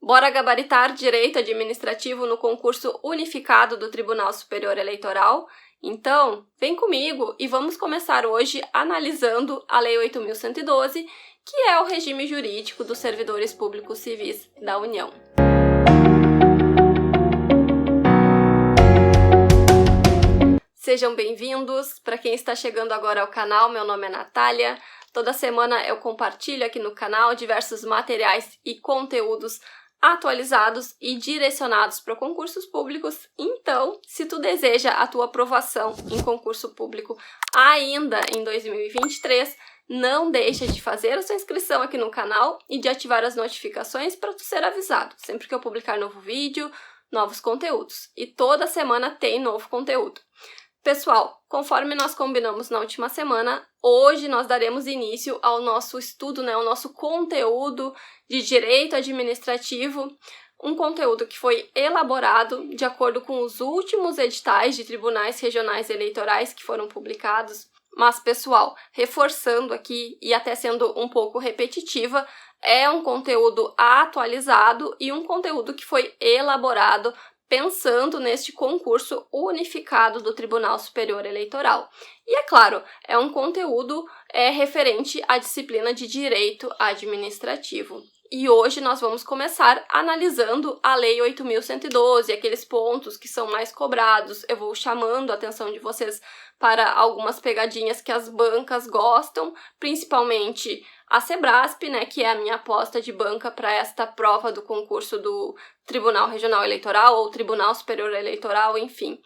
Bora gabaritar direito administrativo no concurso unificado do Tribunal Superior Eleitoral? Então, vem comigo e vamos começar hoje analisando a Lei 8.112, que é o regime jurídico dos servidores públicos civis da União. Sejam bem-vindos. Para quem está chegando agora ao canal, meu nome é Natália. Toda semana eu compartilho aqui no canal diversos materiais e conteúdos atualizados e direcionados para concursos públicos. Então, se tu deseja a tua aprovação em concurso público ainda em 2023, não deixa de fazer a sua inscrição aqui no canal e de ativar as notificações para tu ser avisado sempre que eu publicar novo vídeo, novos conteúdos. E toda semana tem novo conteúdo. Pessoal, conforme nós combinamos na última semana, hoje nós daremos início ao nosso estudo, ao nosso conteúdo de direito administrativo, um conteúdo que foi elaborado de acordo com os últimos editais de tribunais regionais eleitorais que foram publicados. Mas, pessoal, reforçando aqui e até sendo um pouco repetitiva, é um conteúdo atualizado e um conteúdo que foi elaborado pensando neste concurso unificado do Tribunal Superior Eleitoral. E, é claro, é um conteúdo referente à disciplina de Direito Administrativo. E hoje nós vamos começar analisando a Lei 8.112, aqueles pontos que são mais cobrados. Eu vou chamando a atenção de vocês para algumas pegadinhas que as bancas gostam, principalmente a Sebrasp, que é a minha aposta de banca para esta prova do concurso do Tribunal Regional Eleitoral ou Tribunal Superior Eleitoral, enfim.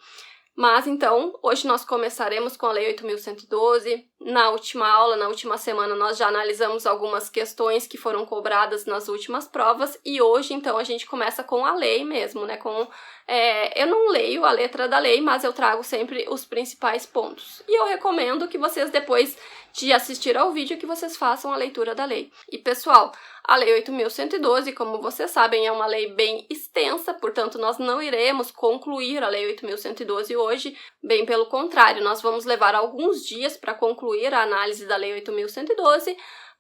Mas então, hoje nós começaremos com a Lei 8.112. Na última aula, na última semana, nós já analisamos algumas questões que foram cobradas nas últimas provas e hoje, então, a gente começa com a lei mesmo, eu não leio a letra da lei, mas eu trago sempre os principais pontos. E eu recomendo que vocês, depois de assistir ao vídeo, que vocês façam a leitura da lei. E, pessoal, a Lei 8.112, como vocês sabem, é uma lei bem extensa, portanto, nós não iremos concluir a Lei 8.112 hoje, bem pelo contrário, nós vamos levar alguns dias para concluir a análise da Lei 8.112,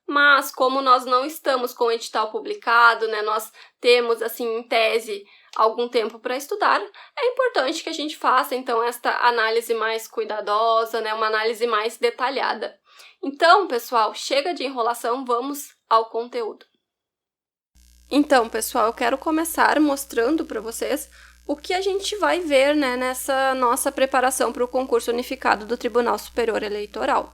mas como nós não estamos com o edital publicado, nós temos, assim, em tese, algum tempo para estudar, é importante que a gente faça, então, esta análise mais cuidadosa, uma análise mais detalhada. Então, pessoal, chega de enrolação, vamos ao conteúdo. Então, pessoal, eu quero começar mostrando para vocês o que a gente vai ver, nessa nossa preparação para o concurso unificado do Tribunal Superior Eleitoral.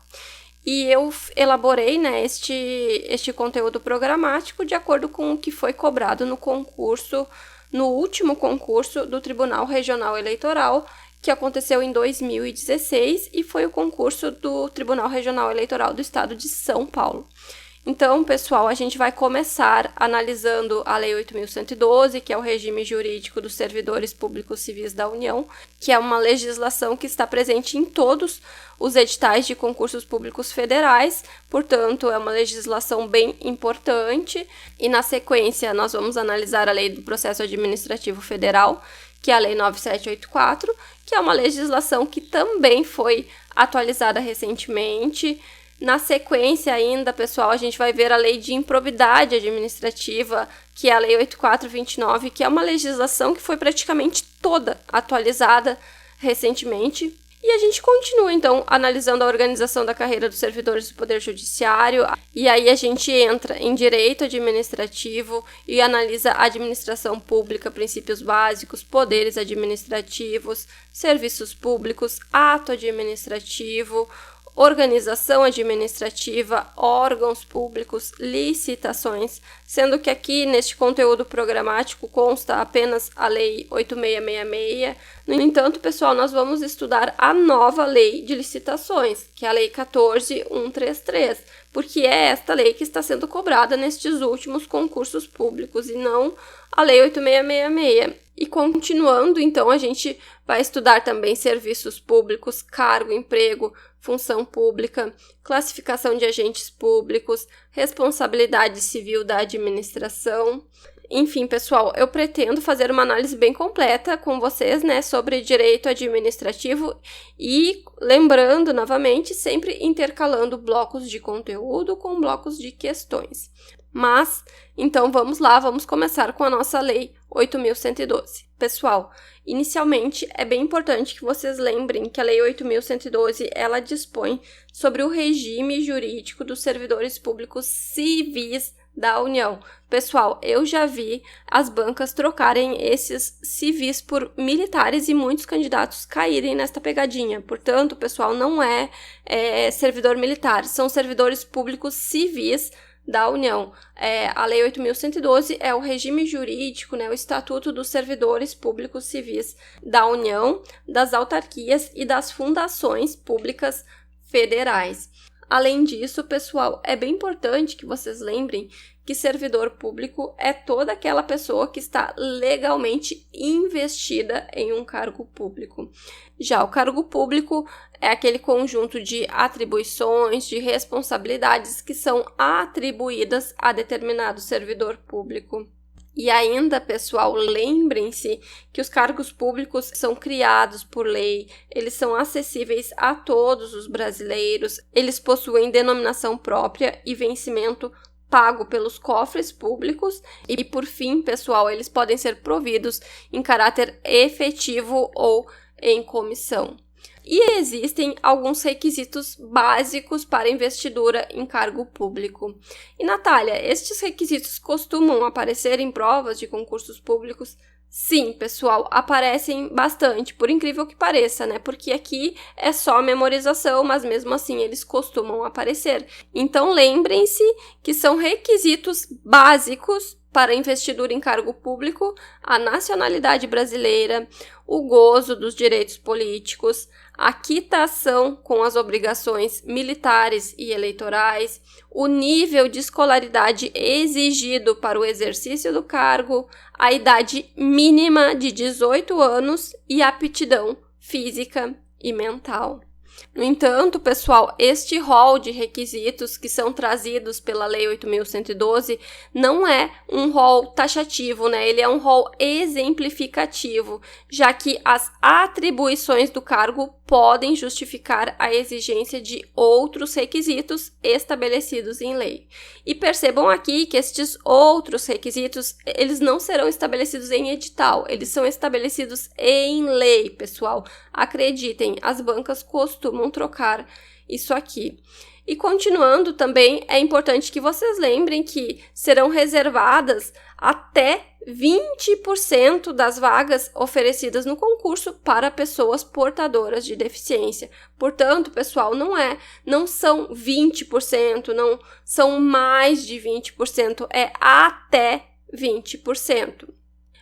E eu elaborei, este conteúdo programático de acordo com o que foi cobrado no último concurso do Tribunal Regional Eleitoral, que aconteceu em 2016 e foi o concurso do Tribunal Regional Eleitoral do Estado de São Paulo. Então, pessoal, a gente vai começar analisando a Lei 8.112, que é o regime jurídico dos servidores públicos civis da União, que é uma legislação que está presente em todos os editais de concursos públicos federais, portanto, é uma legislação bem importante. E, na sequência, nós vamos analisar a Lei do Processo Administrativo Federal, que é a Lei 9.784, que é uma legislação que também foi atualizada recentemente. Na sequência ainda, pessoal, a gente vai ver a Lei de Improbidade Administrativa, que é a Lei 8.429, que é uma legislação que foi praticamente toda atualizada recentemente. E a gente continua, então, analisando a organização da carreira dos servidores do Poder Judiciário. E aí a gente entra em Direito Administrativo e analisa a administração pública, princípios básicos, poderes administrativos, serviços públicos, ato administrativo, organização administrativa, órgãos públicos, licitações, sendo que aqui neste conteúdo programático consta apenas a Lei 8.666. No entanto, pessoal, nós vamos estudar a nova Lei de Licitações, que é a Lei 14.133, porque é esta lei que está sendo cobrada nestes últimos concursos públicos e não a Lei 8.666. E continuando, então, a gente vai estudar também serviços públicos, cargo, emprego, função pública, classificação de agentes públicos, responsabilidade civil da administração. Enfim, pessoal, eu pretendo fazer uma análise bem completa com vocês, né, sobre direito administrativo e lembrando, novamente, sempre intercalando blocos de conteúdo com blocos de questões. Mas, então vamos lá, vamos começar com a nossa Lei 8.112. Pessoal, inicialmente é bem importante que vocês lembrem que a Lei 8.112, ela dispõe sobre o regime jurídico dos servidores públicos civis da União. Pessoal, eu já vi as bancas trocarem esses civis por militares e muitos candidatos caírem nesta pegadinha. Portanto, pessoal, não é servidor militar, são servidores públicos civis da União. A Lei 8.112 é o regime jurídico, né, o Estatuto dos Servidores Públicos Civis da União, das autarquias e das fundações públicas federais. Além disso, pessoal, é bem importante que vocês lembrem que servidor público é toda aquela pessoa que está legalmente investida em um cargo público. Já o cargo público é aquele conjunto de atribuições, de responsabilidades que são atribuídas a determinado servidor público. E ainda, pessoal, lembrem-se que os cargos públicos são criados por lei, eles são acessíveis a todos os brasileiros, eles possuem denominação própria e vencimento pago pelos cofres públicos e, por fim, pessoal, eles podem ser providos em caráter efetivo ou em comissão. E existem alguns requisitos básicos para investidura em cargo público. E, Natália, estes requisitos costumam aparecer em provas de concursos públicos? Sim, pessoal, aparecem bastante, por incrível que pareça, né? Porque aqui é só memorização, mas mesmo assim eles costumam aparecer. Então, lembrem-se que são requisitos básicos para investidura em cargo público: a nacionalidade brasileira, o gozo dos direitos políticos, a quitação com as obrigações militares e eleitorais, o nível de escolaridade exigido para o exercício do cargo, a idade mínima de 18 anos e a aptidão física e mental. No entanto, pessoal, este rol de requisitos que são trazidos pela Lei 8.112 não é um rol taxativo, né? Ele é um rol exemplificativo, já que as atribuições do cargo podem justificar a exigência de outros requisitos estabelecidos em lei. E percebam aqui que estes outros requisitos, eles não serão estabelecidos em edital, eles são estabelecidos em lei, pessoal. Acreditem, as bancas costumam trocar isso aqui. E continuando também, é importante que vocês lembrem que serão reservadas até 20% das vagas oferecidas no concurso para pessoas portadoras de deficiência. Portanto, pessoal, não são 20%, não são mais de 20%, é até 20%.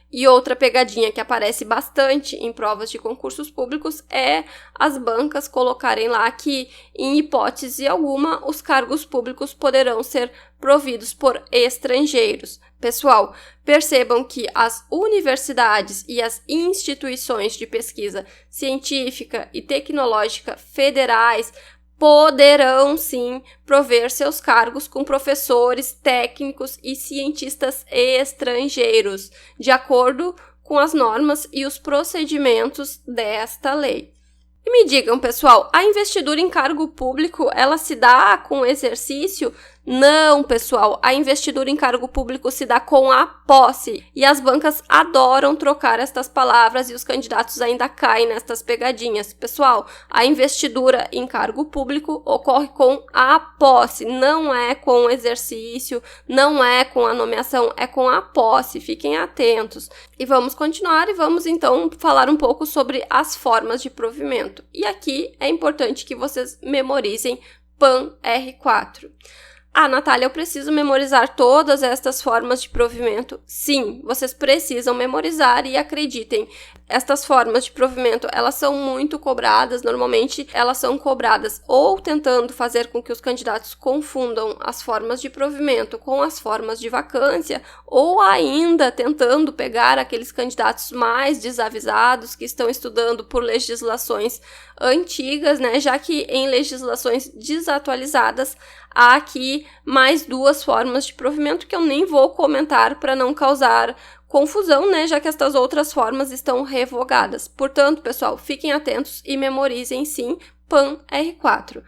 E outra pegadinha que aparece bastante em provas de concursos públicos é as bancas colocarem lá que, em hipótese alguma, os cargos públicos poderão ser providos por estrangeiros. Pessoal, percebam que as universidades e as instituições de pesquisa científica e tecnológica federais poderão, sim, prover seus cargos com professores, técnicos e cientistas estrangeiros, de acordo com as normas e os procedimentos desta lei. E me digam, pessoal, a investidura em cargo público, ela se dá com o exercício? Não, pessoal, a investidura em cargo público se dá com a posse. E as bancas adoram trocar estas palavras e os candidatos ainda caem nestas pegadinhas. Pessoal, a investidura em cargo público ocorre com a posse, não é com o exercício, não é com a nomeação, é com a posse. Fiquem atentos. E vamos continuar e vamos então falar um pouco sobre as formas de provimento. E aqui é importante que vocês memorizem PAN R4. Ah, Natália, eu preciso memorizar todas estas formas de provimento? Sim, vocês precisam memorizar e acreditem, estas formas de provimento, elas são muito cobradas, normalmente elas são cobradas ou tentando fazer com que os candidatos confundam as formas de provimento com as formas de vacância, ou ainda tentando pegar aqueles candidatos mais desavisados que estão estudando por legislações antigas, né, já que em legislações desatualizadas há aqui mais duas formas de provimento que eu nem vou comentar para não causar confusão, né, já que estas outras formas estão revogadas. Portanto, pessoal, fiquem atentos e memorizem sim PAN R4.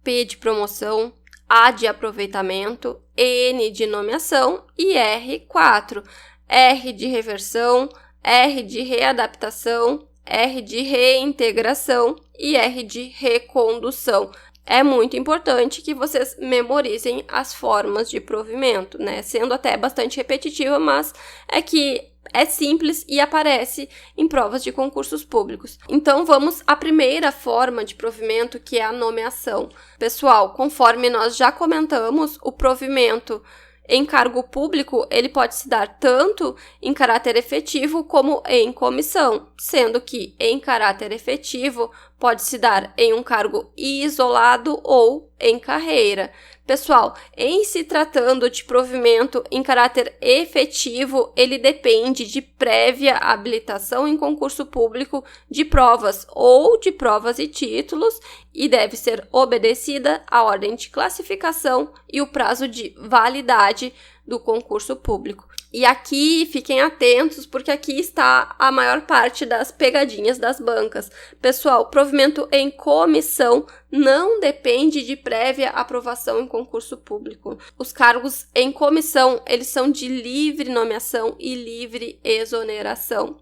P de promoção, A de aproveitamento, N de nomeação e R4. R de reversão, R de readaptação, R de reintegração e R de recondução. É muito importante que vocês memorizem as formas de provimento, né? Sendo até bastante repetitiva, mas é que é simples e aparece em provas de concursos públicos. Então, vamos à primeira forma de provimento, que é a nomeação. Pessoal, conforme nós já comentamos, o provimento em cargo público, ele pode se dar tanto em caráter efetivo como em comissão, sendo que em caráter efetivo pode se dar em um cargo isolado ou em carreira. Pessoal, em se tratando de provimento em caráter efetivo, ele depende de prévia habilitação em concurso público de provas ou de provas e títulos e deve ser obedecida a ordem de classificação e o prazo de validade do concurso público. E aqui fiquem atentos, porque aqui está a maior parte das pegadinhas das bancas. Pessoal, provimento em comissão não depende de prévia aprovação em concurso público. Os cargos em comissão, eles são de livre nomeação e livre exoneração.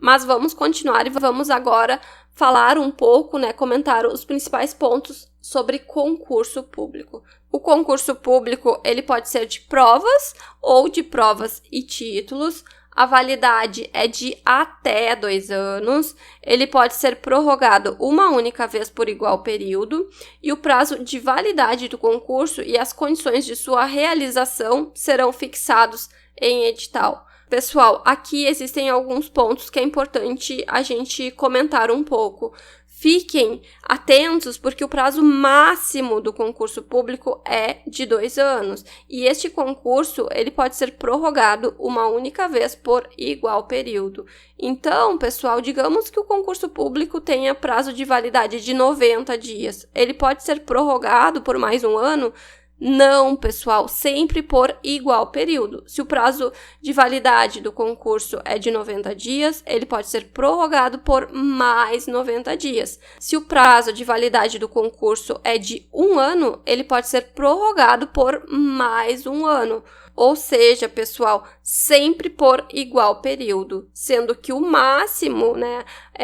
Mas vamos continuar e vamos agora falar um pouco, né, comentar os principais pontos sobre concurso público. O concurso público, ele pode ser de provas ou de provas e títulos. A validade é de até 2 anos. Ele pode ser prorrogado uma única vez por igual período. E o prazo de validade do concurso e as condições de sua realização serão fixados em edital. Pessoal, aqui existem alguns pontos que é importante a gente comentar um pouco. Fiquem atentos, porque o prazo máximo do concurso público é de 2 anos. E este concurso, ele pode ser prorrogado uma única vez por igual período. Então, pessoal, digamos que o concurso público tenha prazo de validade de 90 dias. Ele pode ser prorrogado por mais um ano? Não, pessoal, sempre por igual período. Se o prazo de validade do concurso é de 90 dias, ele pode ser prorrogado por mais 90 dias. Se o prazo de validade do concurso é de 1 ano, ele pode ser prorrogado por mais 1 ano. Ou seja, pessoal, sempre por igual período, sendo que o máximo, né,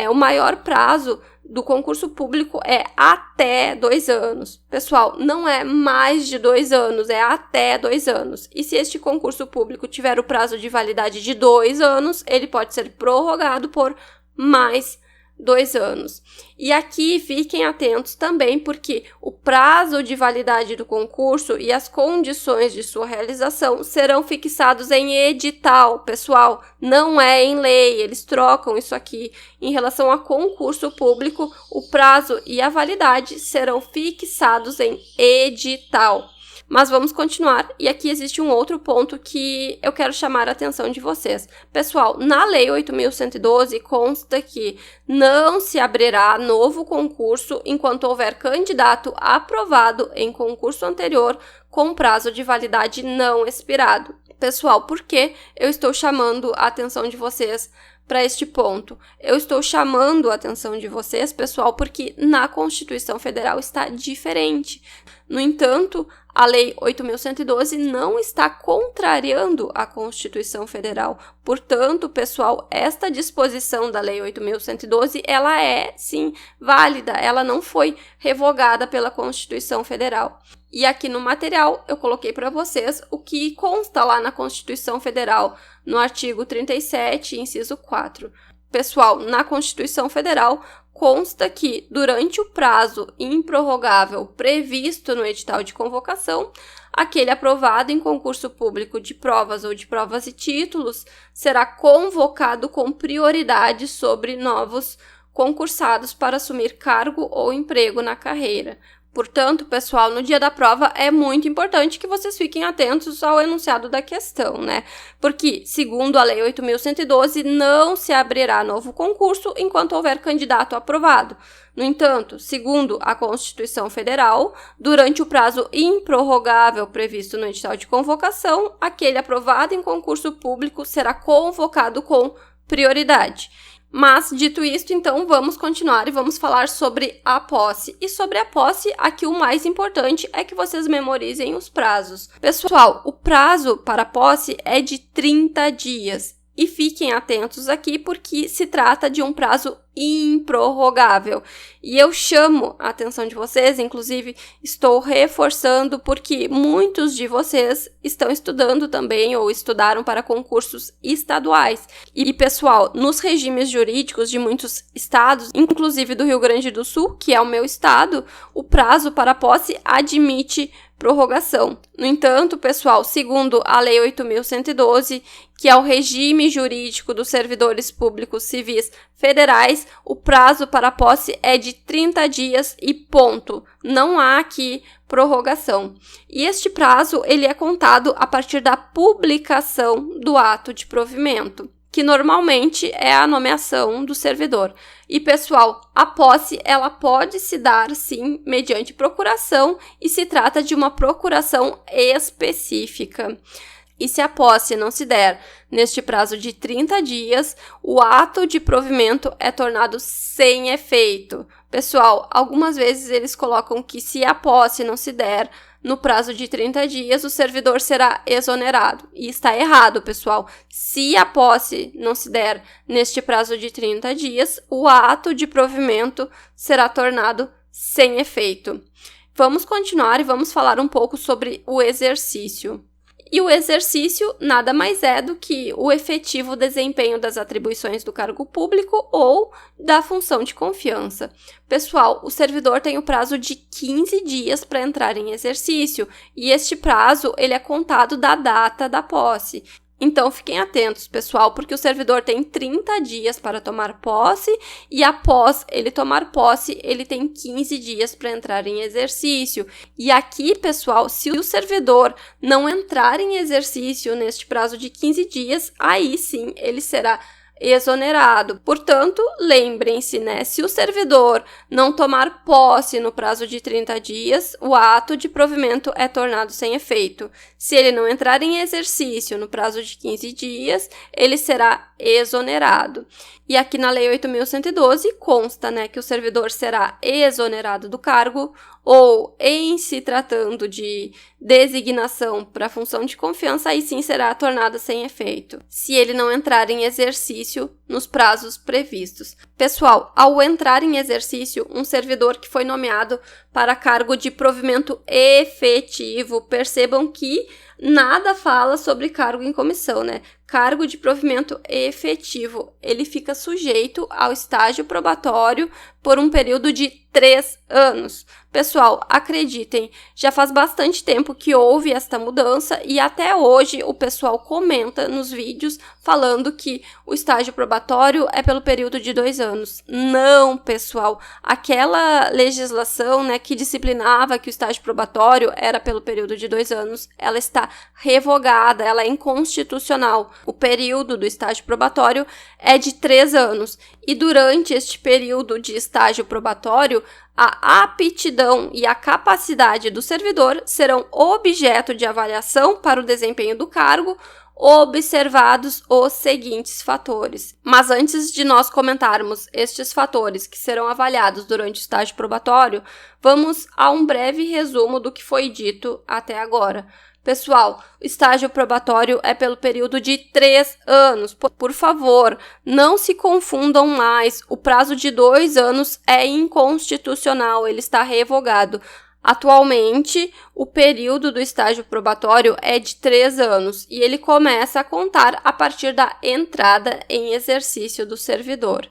o maior prazo do concurso público é até 2 anos. Pessoal, não é mais de 2 anos, é até 2 anos. E se este concurso público tiver o prazo de validade de 2 anos, ele pode ser prorrogado por mais 2 anos. E aqui fiquem atentos também, porque o prazo de validade do concurso e as condições de sua realização serão fixados em edital. Pessoal, não é em lei, eles trocam isso aqui. Em relação a concurso público, o prazo e a validade serão fixados em edital. Mas vamos continuar, e aqui existe um outro ponto que eu quero chamar a atenção de vocês. Pessoal, na Lei 8.112 consta que não se abrirá novo concurso enquanto houver candidato aprovado em concurso anterior com prazo de validade não expirado. Pessoal, por que eu estou chamando a atenção de vocês para este ponto? Eu estou chamando a atenção de vocês, pessoal, porque na Constituição Federal está diferente. No entanto, a Lei 8.112 não está contrariando a Constituição Federal. Portanto, pessoal, esta disposição da Lei 8.112, ela é, sim, válida. Ela não foi revogada pela Constituição Federal. E aqui no material, eu coloquei para vocês o que consta lá na Constituição Federal, no artigo 37, inciso 4. Pessoal, na Constituição Federal, consta que, durante o prazo improrrogável previsto no edital de convocação, aquele aprovado em concurso público de provas ou de provas e títulos será convocado com prioridade sobre novos concursados para assumir cargo ou emprego na carreira. Portanto, pessoal, no dia da prova é muito importante que vocês fiquem atentos ao enunciado da questão, né? Porque, segundo a Lei 8.112, não se abrirá novo concurso enquanto houver candidato aprovado. No entanto, segundo a Constituição Federal, durante o prazo improrrogável previsto no edital de convocação, aquele aprovado em concurso público será convocado com prioridade. Mas, dito isto, então, vamos continuar e vamos falar sobre a posse. E sobre a posse, aqui o mais importante é que vocês memorizem os prazos. Pessoal, o prazo para a posse é de 30 dias. E fiquem atentos aqui porque se trata de um prazo improrrogável. E eu chamo a atenção de vocês, inclusive estou reforçando porque muitos de vocês estão estudando também ou estudaram para concursos estaduais. E, pessoal, nos regimes jurídicos de muitos estados, inclusive do Rio Grande do Sul, que é o meu estado, o prazo para a posse admite prorrogação. No entanto, pessoal, segundo a Lei 8.112, que é o regime jurídico dos servidores públicos civis federais, o prazo para a posse é de 30 dias e ponto. Não há aqui prorrogação. E este prazo ele é contado a partir da publicação do ato de provimento, que normalmente é a nomeação do servidor. E, pessoal, a posse, ela pode se dar, sim, mediante procuração, e se trata de uma procuração específica. E se a posse não se der neste prazo de 30 dias, o ato de provimento é tornado sem efeito. Pessoal, algumas vezes eles colocam que se a posse não se der no prazo de 30 dias, o servidor será exonerado. E está errado, pessoal. Se a posse não se der neste prazo de 30 dias, o ato de provimento será tornado sem efeito. Vamos continuar e vamos falar um pouco sobre o exercício. E o exercício nada mais é do que o efetivo desempenho das atribuições do cargo público ou da função de confiança. Pessoal, o servidor tem o prazo de 15 dias para entrar em exercício e este prazo ele é contado da data da posse. Então, fiquem atentos, pessoal, porque o servidor tem 30 dias para tomar posse e após ele tomar posse, ele tem 15 dias para entrar em exercício. E aqui, pessoal, se o servidor não entrar em exercício neste prazo de 15 dias, aí sim ele será exonerado. Portanto, lembrem-se, né? Se o servidor não tomar posse no prazo de 30 dias, o ato de provimento é tornado sem efeito. Se ele não entrar em exercício no prazo de 15 dias, ele será exonerado. E aqui na Lei 8.112 consta, né, que o servidor será exonerado do cargo ou, em se tratando de designação para função de confiança, aí sim será tornado sem efeito, se ele não entrar em exercício nos prazos previstos. Pessoal, ao entrar em exercício, um servidor que foi nomeado para cargo de provimento efetivo, percebam que nada fala sobre cargo em comissão, né? Cargo de provimento efetivo, ele fica sujeito ao estágio probatório por um período de 3 anos. Pessoal, acreditem, já faz bastante tempo que houve esta mudança e até hoje o pessoal comenta nos vídeos falando que o estágio probatório é pelo período de 2 anos. Não, pessoal, aquela legislação, né, que disciplinava que o estágio probatório era pelo período de 2 anos, ela está revogada, ela é inconstitucional. O período do estágio probatório é de 3 anos e durante este período de estágio probatório, a aptidão e a capacidade do servidor serão objeto de avaliação para o desempenho do cargo, observados os seguintes fatores. Mas antes de nós comentarmos estes fatores que serão avaliados durante o estágio probatório, vamos a um breve resumo do que foi dito até agora. Pessoal, o estágio probatório é pelo período de 3 anos. Por favor, não se confundam mais. O prazo de 2 anos é inconstitucional, ele está revogado. Atualmente, o período do estágio probatório é de 3 anos e ele começa a contar a partir da entrada em exercício do servidor.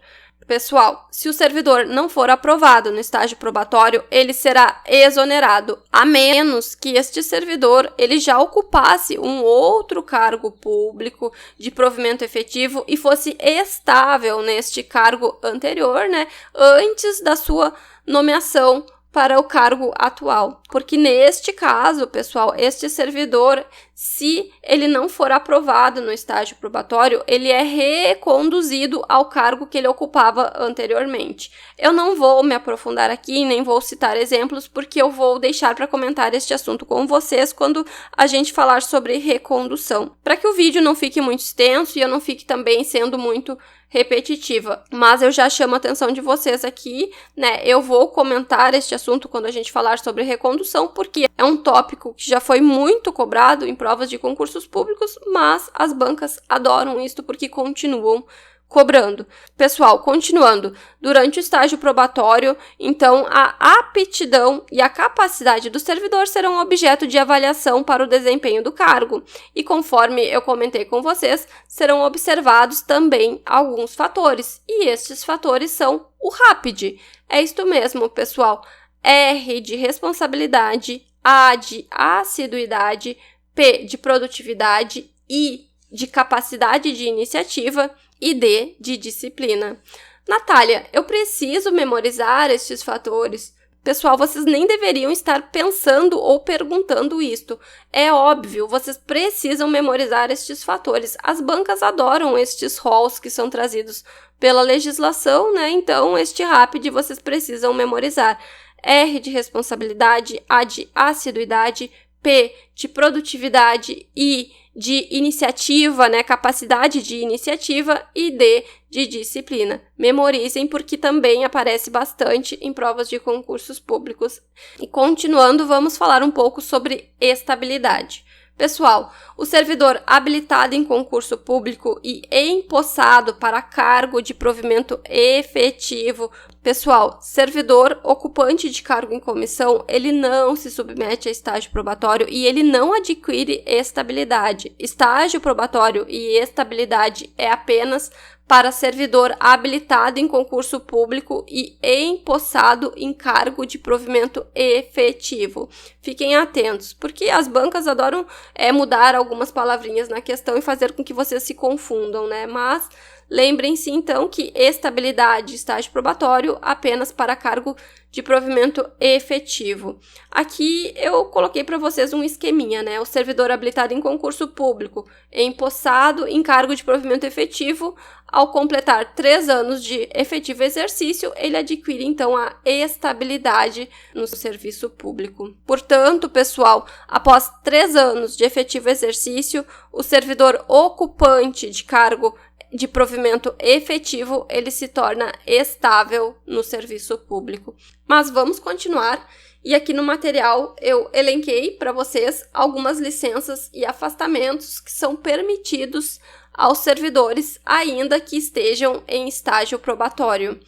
Pessoal, se o servidor não for aprovado no estágio probatório, ele será exonerado, a menos que este servidor ele já ocupasse um outro cargo público de provimento efetivo e fosse estável neste cargo anterior, né, antes da sua nomeação para o cargo atual. Porque neste caso, pessoal, este servidor, se ele não for aprovado no estágio probatório, ele é reconduzido ao cargo que ele ocupava anteriormente. Eu não vou me aprofundar aqui, nem vou citar exemplos, porque eu vou deixar para comentar este assunto com vocês quando a gente falar sobre recondução. Para que o vídeo não fique muito extenso e eu não fique também sendo muito repetitiva, mas eu já chamo a atenção de vocês aqui, né? Eu vou comentar este assunto quando a gente falar sobre recondução, porque é um tópico que já foi muito cobrado em provas de concursos públicos, mas as bancas adoram isso porque continuam cobrando. Pessoal, continuando, durante o estágio probatório, então, a aptidão e a capacidade do servidor serão objeto de avaliação para o desempenho do cargo. E conforme eu comentei com vocês, serão observados também alguns fatores. E estes fatores são o RAPID. É isto mesmo, pessoal. R de responsabilidade, A de assiduidade, P de produtividade, I de capacidade de iniciativa e D de disciplina. Natália, eu preciso memorizar estes fatores? Pessoal, vocês nem deveriam estar pensando ou perguntando isto. É óbvio, vocês precisam memorizar estes fatores. As bancas adoram estes roles que são trazidos pela legislação, né? Então, este RAPID vocês precisam memorizar. R de responsabilidade, A de assiduidade, P de produtividade, I de iniciativa, né, capacidade de iniciativa e D de disciplina. Memorizem porque também aparece bastante em provas de concursos públicos. E continuando, vamos falar um pouco sobre estabilidade. Pessoal, o servidor habilitado em concurso público e empossado para cargo de provimento efetivo. Pessoal, servidor ocupante de cargo em comissão, ele não se submete a estágio probatório e ele não adquire estabilidade. Estágio probatório e estabilidade é apenas para servidor habilitado em concurso público e empossado em cargo de provimento efetivo. Fiquem atentos, porque as bancas adoram mudar algumas palavrinhas na questão e fazer com que vocês se confundam, né? Mas lembrem-se, então, que estabilidade, estágio probatório, apenas para cargo de provimento efetivo. Aqui eu coloquei para vocês um esqueminha, né? O servidor habilitado em concurso público, empossado em cargo de provimento efetivo, ao completar 3 anos de efetivo exercício, ele adquire, então, a estabilidade no serviço público. Portanto, pessoal, após 3 anos de efetivo exercício, o servidor ocupante de cargo de provimento efetivo, ele se torna estável no serviço público. Mas vamos continuar, e aqui no material eu elenquei para vocês algumas licenças e afastamentos que são permitidos aos servidores, ainda que estejam em estágio probatório.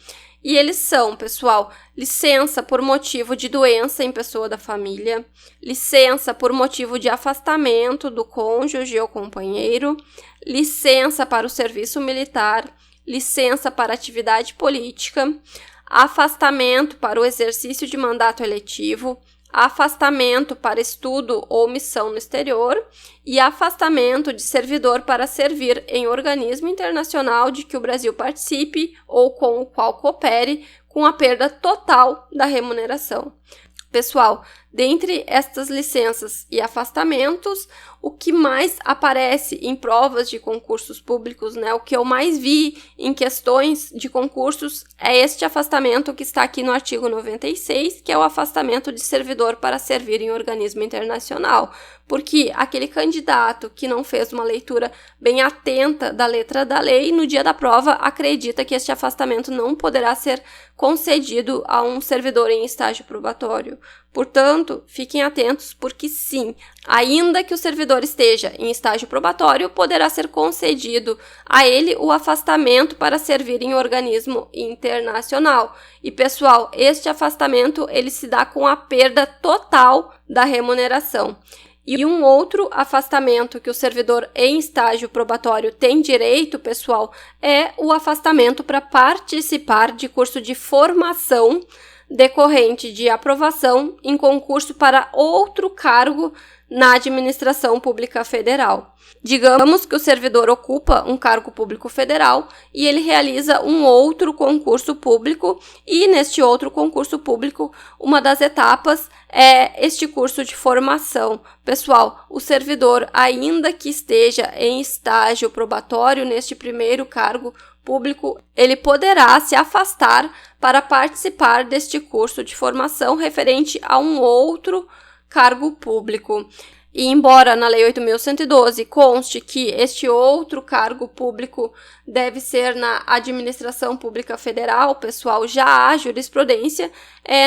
E eles são, pessoal, licença por motivo de doença em pessoa da família, licença por motivo de afastamento do cônjuge ou companheiro, licença para o serviço militar, licença para atividade política, afastamento para o exercício de mandato eletivo, afastamento para estudo ou missão no exterior e afastamento de servidor para servir em organismo internacional de que o Brasil participe ou com o qual coopere, com a perda total da remuneração. Pessoal, dentre estas licenças e afastamentos, o que mais aparece em provas de concursos públicos, né, o que eu mais vi em questões de concursos é este afastamento que está aqui no artigo 96, que é o afastamento de servidor para servir em organismo internacional, porque aquele candidato que não fez uma leitura bem atenta da letra da lei, no dia da prova acredita que este afastamento não poderá ser concedido a um servidor em estágio probatório. Portanto, fiquem atentos porque sim, ainda que o servidor esteja em estágio probatório, poderá ser concedido a ele o afastamento para servir em organismo internacional. E pessoal, este afastamento ele se dá com a perda total da remuneração. E um outro afastamento que o servidor em estágio probatório tem direito, pessoal, é o afastamento para participar de curso de formação decorrente de aprovação em concurso para outro cargo na administração pública federal. Digamos que o servidor ocupa um cargo público federal e ele realiza um outro concurso público e neste outro concurso público, uma das etapas é este curso de formação. Pessoal, o servidor, ainda que esteja em estágio probatório neste primeiro cargo público, ele poderá se afastar para participar deste curso de formação referente a um outro cargo público. E embora na Lei 8.112 conste que este outro cargo público deve ser na administração pública federal, pessoal, já há jurisprudência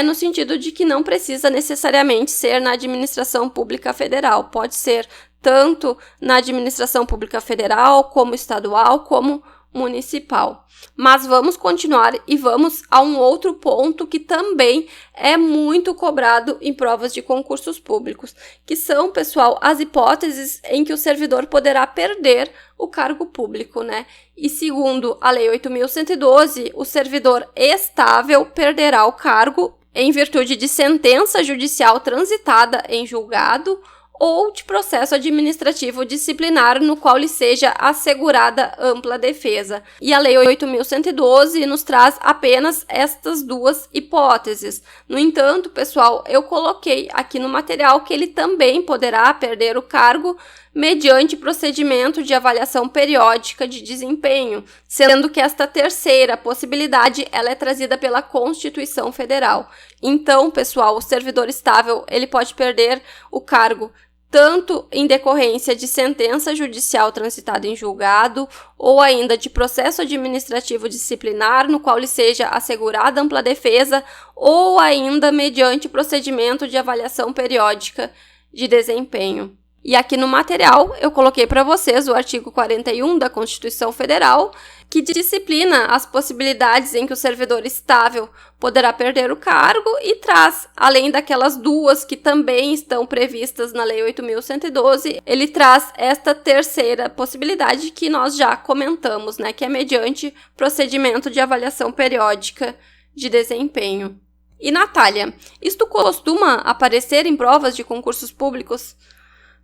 no sentido de que não precisa necessariamente ser na administração pública federal. Pode ser tanto na administração pública federal, como estadual, como municipal. Mas vamos continuar e vamos a um outro ponto que também é muito cobrado em provas de concursos públicos, que são, pessoal, as hipóteses em que o servidor poderá perder o cargo público, né? E segundo a Lei 8.112, o servidor estável perderá o cargo em virtude de sentença judicial transitada em julgado ou de processo administrativo disciplinar no qual lhe seja assegurada ampla defesa. E a Lei 8.112 nos traz apenas estas duas hipóteses. No entanto, pessoal, eu coloquei aqui no material que ele também poderá perder o cargo mediante procedimento de avaliação periódica de desempenho, sendo que esta terceira possibilidade ela é trazida pela Constituição Federal. Então, pessoal, o servidor estável ele pode perder o cargo tanto em decorrência de sentença judicial transitada em julgado ou ainda de processo administrativo disciplinar no qual lhe seja assegurada ampla defesa ou ainda mediante procedimento de avaliação periódica de desempenho. E aqui no material eu coloquei para vocês o artigo 41 da Constituição Federal, que disciplina as possibilidades em que o servidor estável poderá perder o cargo e traz, além daquelas duas que também estão previstas na Lei 8.112, ele traz esta terceira possibilidade que nós já comentamos, né, que é mediante procedimento de avaliação periódica de desempenho. E, Natália, isto costuma aparecer em provas de concursos públicos?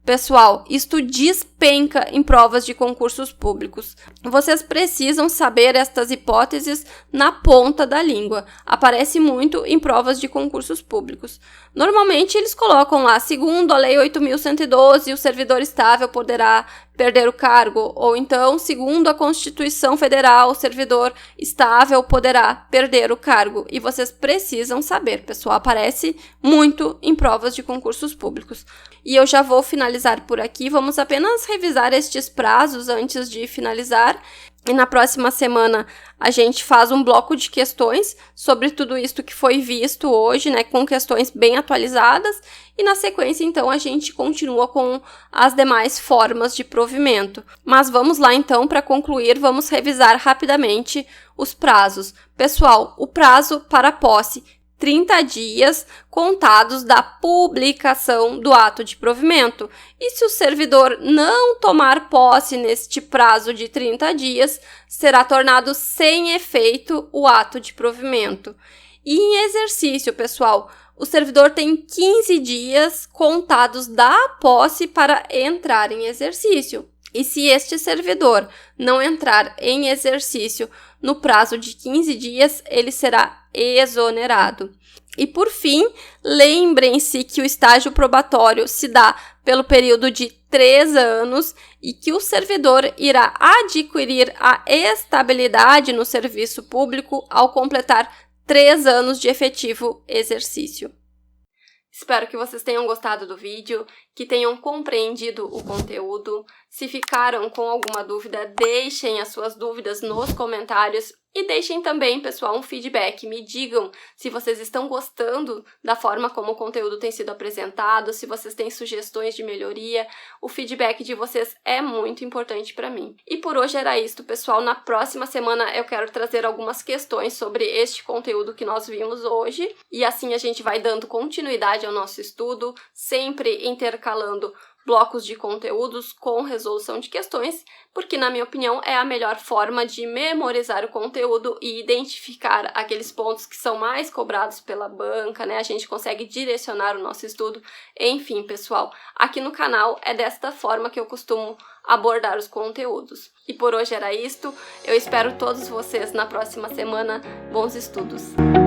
Pessoal, isto despenca em provas de concursos públicos. Vocês precisam saber estas hipóteses na ponta da língua. Aparece muito em provas de concursos públicos. Normalmente eles colocam lá, segundo a Lei 8.112, o servidor estável poderá perder o cargo, ou então, segundo a Constituição Federal, o servidor estável poderá perder o cargo. E vocês precisam saber, pessoal, aparece muito em provas de concursos públicos. E eu já vou finalizar por aqui, vamos apenas revisar estes prazos antes de finalizar. E na próxima semana a gente faz um bloco de questões sobre tudo isso que foi visto hoje, né, com questões bem atualizadas. E na sequência, então, a gente continua com as demais formas de provimento. Mas vamos lá, então, para concluir, vamos revisar rapidamente os prazos. Pessoal, o prazo para posse 30 dias contados da publicação do ato de provimento. E se o servidor não tomar posse neste prazo de 30 dias, será tornado sem efeito o ato de provimento. E em exercício, pessoal, o servidor tem 15 dias contados da posse para entrar em exercício. E se este servidor não entrar em exercício no prazo de 15 dias, ele será exonerado. E por fim, lembrem-se que o estágio probatório se dá pelo período de 3 anos e que o servidor irá adquirir a estabilidade no serviço público ao completar 3 anos de efetivo exercício. Espero que vocês tenham gostado do vídeo, que tenham compreendido o conteúdo. Se ficaram com alguma dúvida, deixem as suas dúvidas nos comentários e deixem também, pessoal, um feedback. Me digam se vocês estão gostando da forma como o conteúdo tem sido apresentado, se vocês têm sugestões de melhoria. O feedback de vocês é muito importante para mim. E por hoje era isto, pessoal. Na próxima semana eu quero trazer algumas questões sobre este conteúdo que nós vimos hoje. E assim a gente vai dando continuidade ao nosso estudo, sempre intercalando blocos de conteúdos com resolução de questões, porque, na minha opinião, é a melhor forma de memorizar o conteúdo e identificar aqueles pontos que são mais cobrados pela banca, né? A gente consegue direcionar o nosso estudo. Enfim, pessoal, aqui no canal é desta forma que eu costumo abordar os conteúdos. E por hoje era isto. Eu espero todos vocês na próxima semana. Bons estudos!